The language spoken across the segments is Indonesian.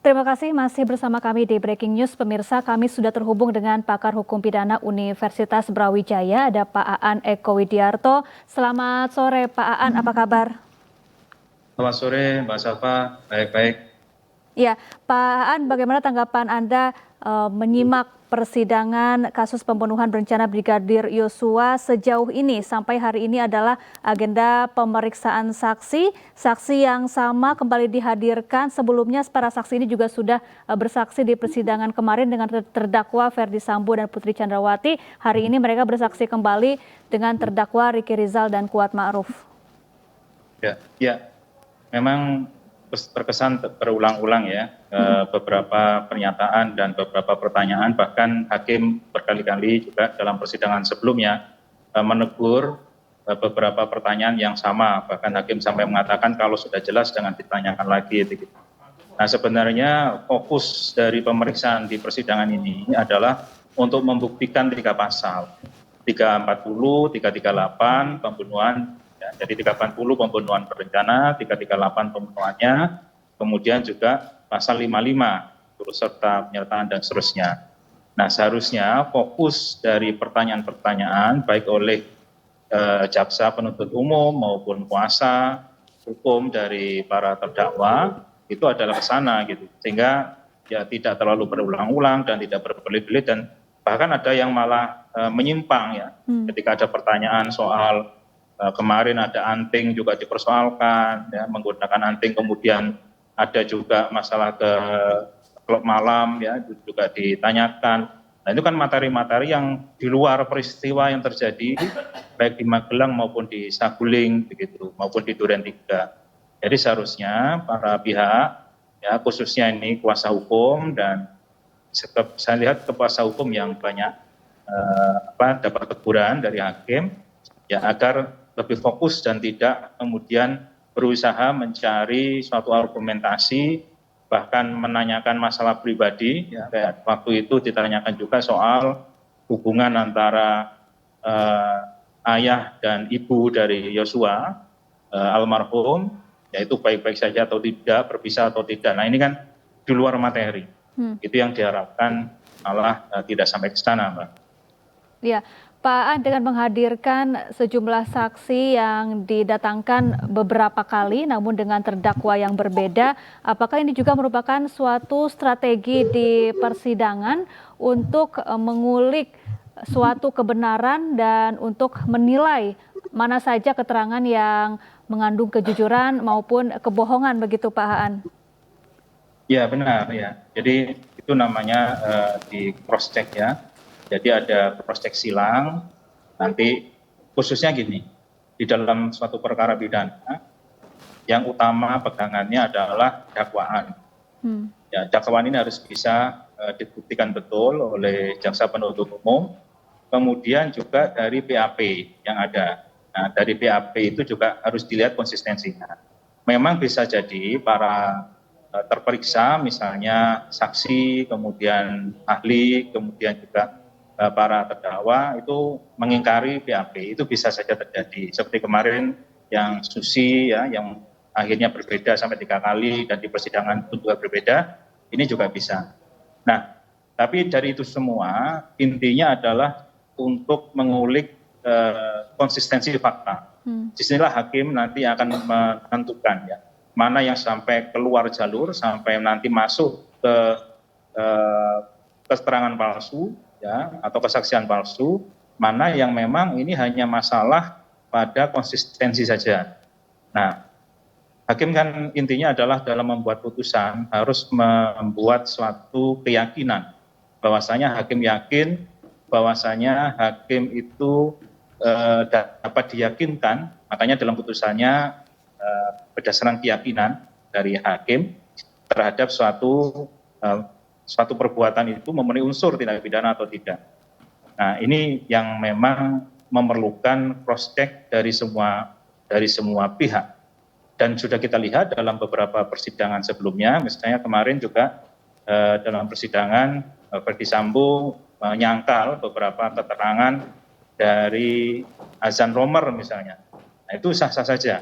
Terima kasih masih bersama kami di Breaking News. Pemirsa, kami sudah terhubung dengan pakar hukum pidana Universitas Brawijaya, ada Pak Aan Eko Widiarto. Selamat sore Pak Aan, apa kabar? Selamat sore Mbak Safa, baik-baik. Ya, Pak Aan, bagaimana tanggapan Anda menyimak persidangan kasus pembunuhan berencana Brigadir Yosua sejauh ini? Sampai hari ini adalah agenda pemeriksaan saksi. Saksi yang sama kembali dihadirkan. Sebelumnya para saksi ini juga sudah bersaksi di persidangan kemarin dengan terdakwa Ferdy Sambo dan Putri Chandrawati. Hari ini mereka bersaksi kembali dengan terdakwa Ricky Rizal dan Kuat Ma'ruf. Ya, memang terkesan berulang-ulang ya, beberapa pernyataan dan beberapa pertanyaan, bahkan hakim berkali-kali juga dalam persidangan sebelumnya menegur beberapa pertanyaan yang sama, bahkan hakim sampai mengatakan kalau sudah jelas jangan ditanyakan lagi. Nah, sebenarnya fokus dari pemeriksaan di persidangan ini adalah untuk membuktikan 3 pasal, 340, 338 pembunuhan. Jadi 380 pembunuhan berencana, 338 pembunuhannya, kemudian juga pasal 55 turut serta penyertaan dan seterusnya. Nah, seharusnya fokus dari pertanyaan-pertanyaan baik oleh jaksa penuntut umum maupun kuasa hukum dari para terdakwa itu adalah ke sana gitu. Sehingga ya tidak terlalu berulang-ulang dan tidak berbelit-belit, dan bahkan ada yang malah menyimpang ya. Ketika ada pertanyaan soal kemarin ada anting juga dipersoalkan, ya, menggunakan anting, kemudian ada juga masalah ke klub malam, ya, juga ditanyakan. Nah, itu kan materi-materi yang di luar peristiwa yang terjadi, baik di Magelang maupun di Saguling, begitu, maupun di Duren 3. Jadi seharusnya para pihak, ya, khususnya ini kuasa hukum, dan saya lihat kuasa hukum yang banyak dapat teguran dari hakim, ya, agar lebih fokus dan tidak kemudian berusaha mencari suatu argumentasi, bahkan menanyakan masalah pribadi, ya, kayak waktu itu ditanyakan juga soal hubungan antara ayah dan ibu dari Yosua almarhum, yaitu baik-baik saja atau tidak, berpisah atau tidak. Nah, ini kan di luar materi. Itu yang diharapkan malah tidak sampai ke sana, Mbak. Ya, Pak Aan, dengan menghadirkan sejumlah saksi yang didatangkan beberapa kali namun dengan terdakwa yang berbeda, apakah ini juga merupakan suatu strategi di persidangan untuk mengulik suatu kebenaran dan untuk menilai mana saja keterangan yang mengandung kejujuran maupun kebohongan, begitu Pak Aan? Ya, benar ya. Jadi itu namanya di cross check ya. Jadi ada cross check silang. Nanti khususnya gini, di dalam suatu perkara pidana yang utama pegangannya adalah dakwaan. Ya, dakwaan ini harus bisa dibuktikan betul oleh jaksa penuntut umum, kemudian juga dari BAP yang ada. Nah, dari BAP itu juga harus dilihat konsistensinya. Memang bisa jadi para terperiksa, misalnya saksi, kemudian ahli, kemudian juga para terdakwa itu mengingkari BAP, itu bisa saja terjadi. Seperti kemarin yang Susi, ya, yang akhirnya berbeda sampai 3 kali dan di persidangan pun juga berbeda, ini juga bisa. Nah, tapi dari itu semua intinya adalah untuk mengulik konsistensi fakta. Disinilah hakim nanti akan menentukan ya, mana yang sampai keluar jalur, sampai nanti masuk ke keterangan palsu, ya, atau kesaksian palsu, mana yang memang ini hanya masalah pada konsistensi saja. Nah, hakim kan intinya adalah dalam membuat putusan harus membuat suatu keyakinan bahwasanya hakim yakin bahwasanya hakim itu dapat diyakinkan, makanya dalam putusannya berdasarkan keyakinan dari hakim terhadap suatu perbuatan itu memenuhi unsur tindak pidana atau tidak. Nah, ini yang memang memerlukan cross check dari semua pihak. Dan sudah kita lihat dalam beberapa persidangan sebelumnya, misalnya kemarin juga dalam persidangan Ferdy Sambo menyangkal beberapa keterangan dari Azan Romer misalnya. Nah, itu sah-sah saja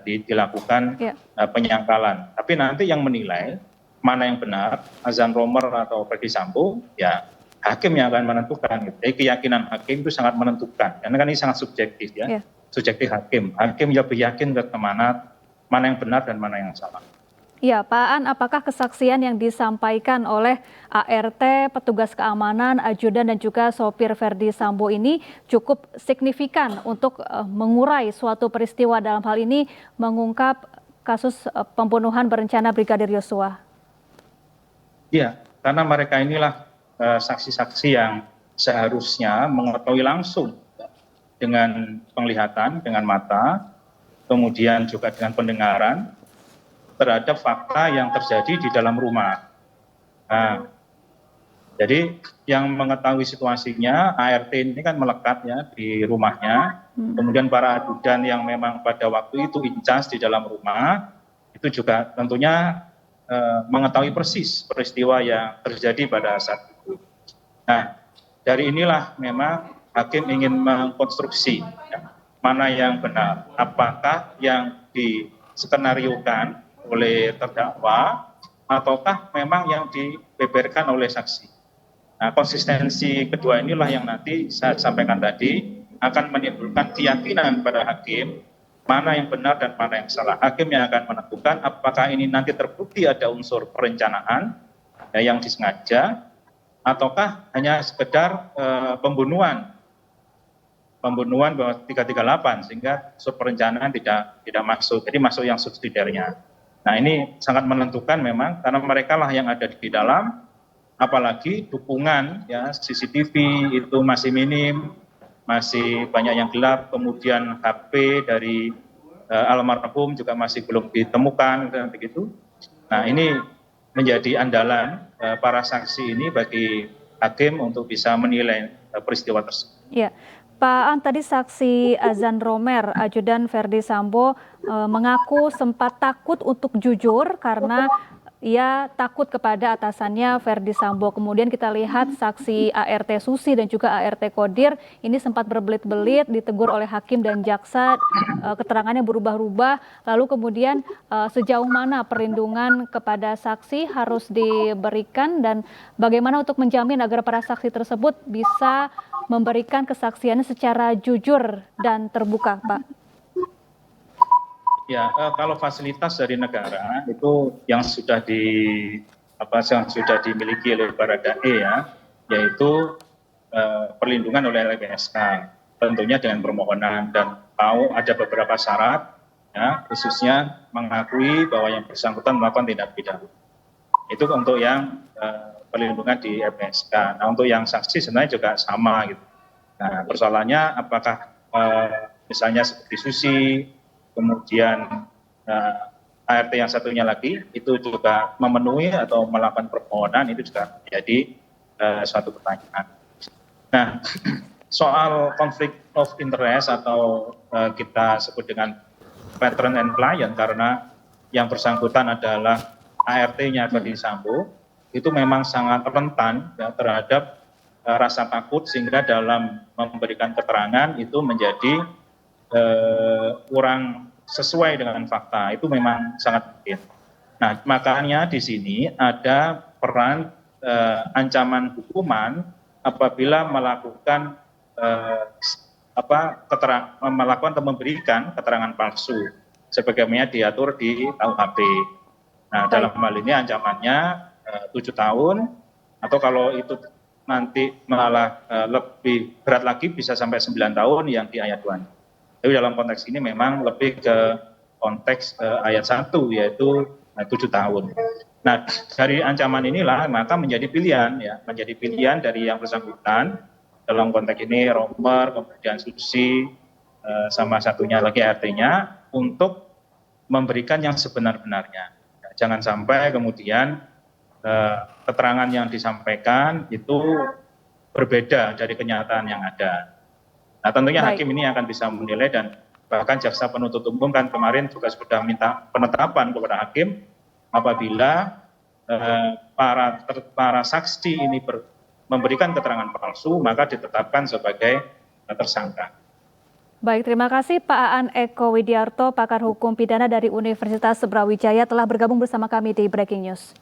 dilakukan penyangkalan. Tapi nanti yang menilai mana yang benar, azan Romer atau Verdi Sambo, ya hakim yang akan menentukan. Gitu. Jadi keyakinan hakim itu sangat menentukan, karena kan ini sangat subjektif ya, Ya. subjektif hakim. Hakim lebih yakin ke mana yang benar dan mana yang salah. Ya, Pak Aan, apakah kesaksian yang disampaikan oleh ART, petugas keamanan, ajudan dan juga sopir Verdi Sambo ini cukup signifikan untuk mengurai suatu peristiwa, dalam hal ini mengungkap kasus pembunuhan berencana Brigadir Yosua? Iya, karena mereka inilah saksi-saksi yang seharusnya mengetahui langsung dengan penglihatan, dengan mata, kemudian juga dengan pendengaran terhadap fakta yang terjadi di dalam rumah. Nah, jadi yang mengetahui situasinya, ART ini kan melekat ya di rumahnya, kemudian para ajudan yang memang pada waktu itu incas di dalam rumah, itu juga tentunya mengetahui persis peristiwa yang terjadi pada saat itu. Nah, dari inilah memang hakim ingin mengkonstruksi ya, mana yang benar, apakah yang diskenariokan oleh terdakwa ataukah memang yang dibeberkan oleh saksi. Nah, konsistensi kedua inilah yang nanti saya sampaikan tadi akan menimbulkan keyakinan pada hakim mana yang benar dan mana yang salah. Hakim yang akan menentukan apakah ini nanti terbukti ada unsur perencanaan ya, yang disengaja ataukah hanya sekedar pembunuhan bahwa 338 sehingga unsur perencanaan tidak masuk. Jadi masuk yang subsidiarnya. Nah, ini sangat menentukan memang karena mereka lah yang ada di dalam, apalagi dukungan ya CCTV itu masih minim, masih banyak yang gelap, kemudian HP dari almarhum juga masih belum ditemukan dan begitu. Nah, ini menjadi andalan para saksi ini bagi hakim untuk bisa menilai peristiwa tersebut. Ya, Pak Aan, tadi saksi Azan Romer, ajudan Verdi Sambo, mengaku sempat takut untuk jujur karena ia takut kepada atasannya Verdi Sambo. Kemudian kita lihat saksi ART Susi dan juga ART Kodir ini sempat berbelit-belit, ditegur oleh hakim dan jaksa, keterangannya berubah-ubah. Lalu kemudian sejauh mana perlindungan kepada saksi harus diberikan dan bagaimana untuk menjamin agar para saksi tersebut bisa memberikan kesaksiannya secara jujur dan terbuka, Pak? Ya, kalau fasilitas dari negara itu yang sudah dimiliki oleh Baradae ya, yaitu perlindungan oleh LPSK, tentunya dengan permohonan dan tahu ada beberapa syarat, ya, khususnya mengakui bahwa yang bersangkutan melakukan tindak pidana. Itu untuk yang perlindungan di LPSK. Nah, untuk yang saksi sebenarnya juga sama gitu. Nah, persoalannya apakah misalnya seperti Susi, kemudian ART yang satunya lagi itu juga memenuhi atau melakukan permohonan, itu juga menjadi suatu pertanyaan. Nah, soal konflik of interest atau kita sebut dengan patron and client karena yang bersangkutan adalah ART-nya Verdi Sambo, itu memang sangat rentan ya, terhadap rasa takut sehingga dalam memberikan keterangan itu menjadi kurang sesuai dengan fakta, itu memang sangat mungkin. Nah, makanya di sini ada peran ancaman hukuman apabila melakukan melakukan atau memberikan keterangan palsu sebagaimana diatur di KUHP. Nah, dalam hal ini ancamannya 7 tahun atau kalau itu nanti malah lebih berat lagi bisa sampai 9 tahun yang di ayat 2. Tapi dalam konteks ini memang lebih ke konteks ayat 1 yaitu 7 tahun. Nah, dari ancaman inilah maka menjadi pilihan ya, menjadi pilihan dari yang bersangkutan dalam konteks ini Romer, kemudian Susi, sama satunya lagi artinya untuk memberikan yang sebenar-benarnya. Jangan sampai kemudian keterangan yang disampaikan itu berbeda dari kenyataan yang ada. Nah, tentunya hakim ini akan bisa menilai dan bahkan jaksa penuntut umum kan kemarin juga sudah minta penetapan kepada hakim apabila para saksi ini memberikan keterangan palsu maka ditetapkan sebagai tersangka. Baik, terima kasih Pak Aan Eko Widiarto, pakar hukum pidana dari Universitas Brawijaya telah bergabung bersama kami di Breaking News.